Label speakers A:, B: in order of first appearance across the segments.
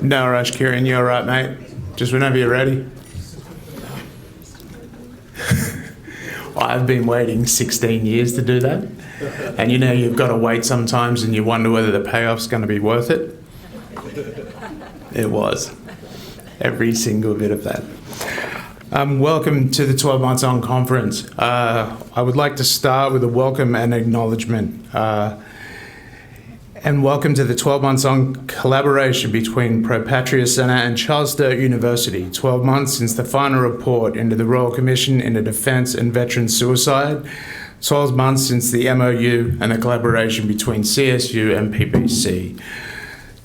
A: No rush, Kieran. You're all right, mate. Just whenever you're ready. I've been waiting 16 years to do that. And you know, you've got to wait sometimes and you wonder whether the payoff's going to be worth it. It was. Every single bit of that. Welcome to the 12 Months On conference. I would like to start with a welcome and acknowledgement. And welcome to the 12 Months On collaboration between Pro Patria Centre and Charles Sturt University. 12 months since the final report into the Royal Commission into Defence and Veteran Suicide. 12 months since the MOU and the collaboration between CSU and PPC,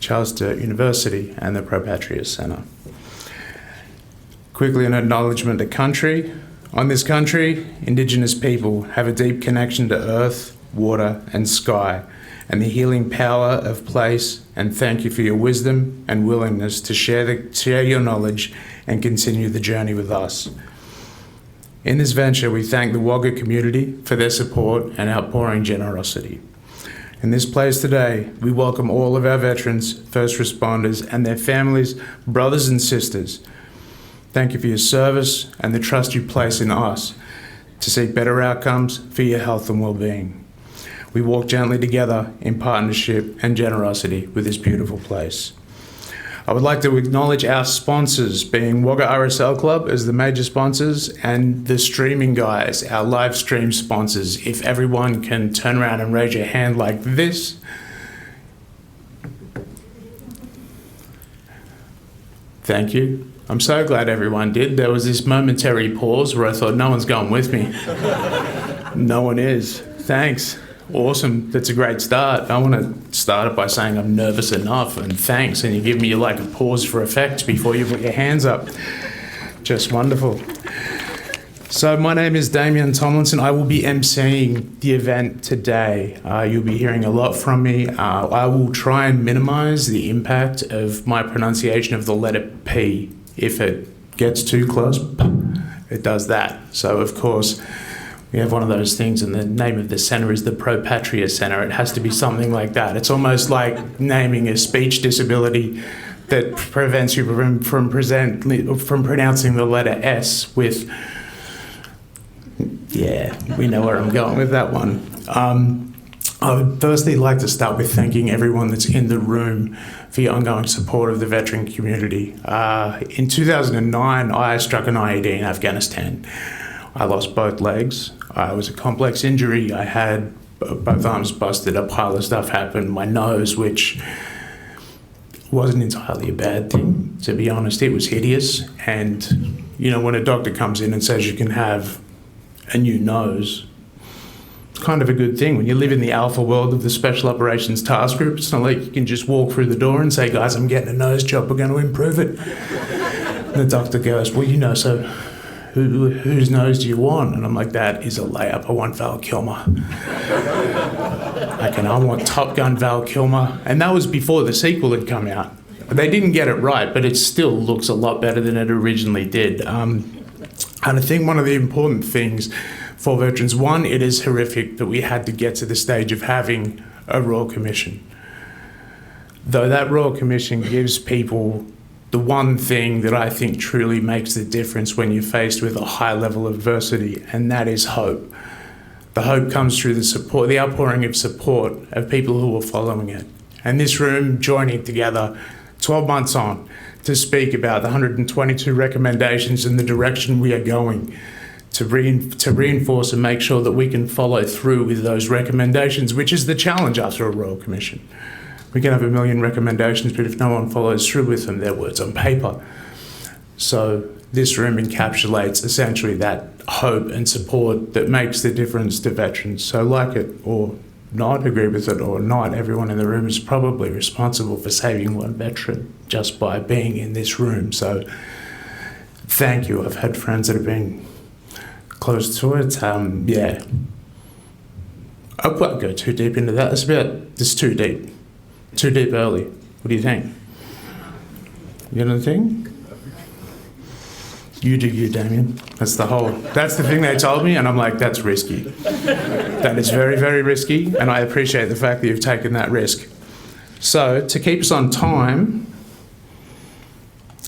A: Charles Sturt University and the Pro Patria Centre. Quickly, an acknowledgement to country. On this country, Indigenous people have a deep connection to earth, water and sky, and the healing power of place, and thank you for your wisdom and willingness to share your knowledge and continue the journey with us. In this venture, we thank the Wagga community for their support and outpouring generosity. In this place today, we welcome all of our veterans, first responders, and their families, brothers and sisters. Thank you for your service and the trust you place in us to seek better outcomes for your health and well-being. We walk gently together in partnership and generosity with this beautiful place. I would like to acknowledge our sponsors, being Wagga RSL Club as the major sponsors, and the streaming guys, our live stream sponsors. If everyone can turn around and raise your hand like this. Thank you. I'm so glad everyone did. There was this momentary pause where I thought, no one's going with me. No one is. Thanks. Awesome. That's a great start. I want to start it by saying I'm nervous enough and thanks, and you give me like a pause for effect before you put your hands up. Just wonderful. So my name is Damien Thomlinson. I will be emceeing the event today. You'll be hearing a lot from me. I will try and minimize the impact of my pronunciation of the letter P. If it gets too close, it does that. So of course, we have one of those things, and the name of the centre is the Pro Patria Centre. It has to be something like that. It's almost like naming a speech disability that prevents you from pronouncing the letter S with, yeah, we know where I'm going with that one. I would firstly like to start with thanking everyone that's in the room for your ongoing support of the veteran community. In 2009, I struck an IED in Afghanistan. I lost both legs. It was a complex injury. I had both arms busted, a pile of stuff happened, my nose, which wasn't entirely a bad thing, to be honest. It was hideous. And, you know, when a doctor comes in and says you can have a new nose, it's kind of a good thing. When you live in the alpha world of the Special Operations Task Group, it's not like you can just walk through the door and say, guys, I'm getting a nose job, we're going to improve it. And the doctor goes, well, you know, so whose nose do you want? And I'm like, that is a layup. I want Val Kilmer. I want Top Gun Val Kilmer. And that was before the sequel had come out. They didn't get it right, but it still looks a lot better than it originally did. And I think one of the important things for veterans, one, it is horrific that we had to get to the stage of having a Royal Commission. Though that Royal Commission gives people the one thing that I think truly makes the difference when you're faced with a high level of adversity, and that is hope. The hope comes through the support, the outpouring of support of people who are following it. And this room joining together 12 months on to speak about the 122 recommendations and the direction we are going to reinforce and make sure that we can follow through with those recommendations, which is the challenge after a Royal Commission. We can have a million recommendations, but if no one follows through with them, they're words on paper. So this room encapsulates essentially that hope and support that makes the difference to veterans. So like it or not, agree with it or not, everyone in the room is probably responsible for saving one veteran just by being in this room. So thank you. I've had friends that have been close to it. Yeah. I won't go too deep into that. It's too deep. Too deep early. What do you think? You know the thing? You do you, Damien. That's the thing they told me, and I'm like, that's risky. That is very, very risky, and I appreciate the fact that you've taken that risk. So, to keep us on time,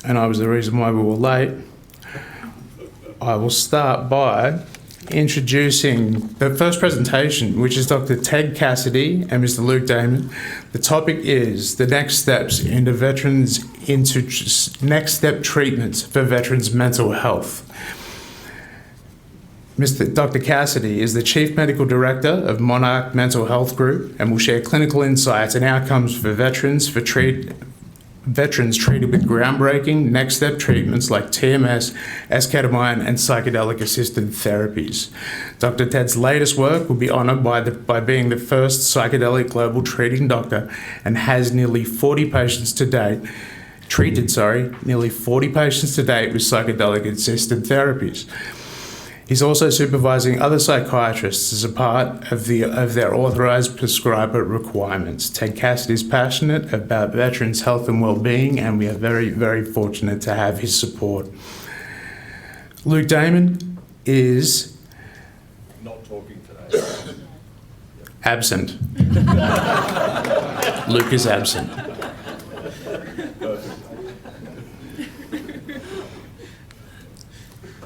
A: and I was the reason why we were late. I will start by introducing the first presentation, which is Dr. Ted Cassidy and Mr. Luke Damien. The topic is the next steps into next step treatments for veterans' mental health. Dr. Cassidy is the Chief Medical Director of Monarch Mental Health Group and will share clinical insights and outcomes for veterans treated with groundbreaking next step treatments like TMS, esketamine, and psychedelic-assisted therapies. Dr. Ted's latest work will be honoured by being the first psychedelic global treating doctor and has nearly 40 patients to date with psychedelic-assisted therapies. He's also supervising other psychiatrists as a part of their authorised prescriber requirements. Ted Cassidy is passionate about veterans' health and well-being, and we are very, very fortunate to have his support. Luke Damien is
B: not talking today.
A: Absent. Luke is absent.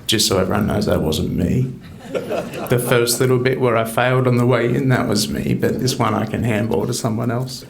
A: Just so everyone knows, that wasn't me. The first little bit where I failed on the way in, that was me, but this one I can handball to someone else.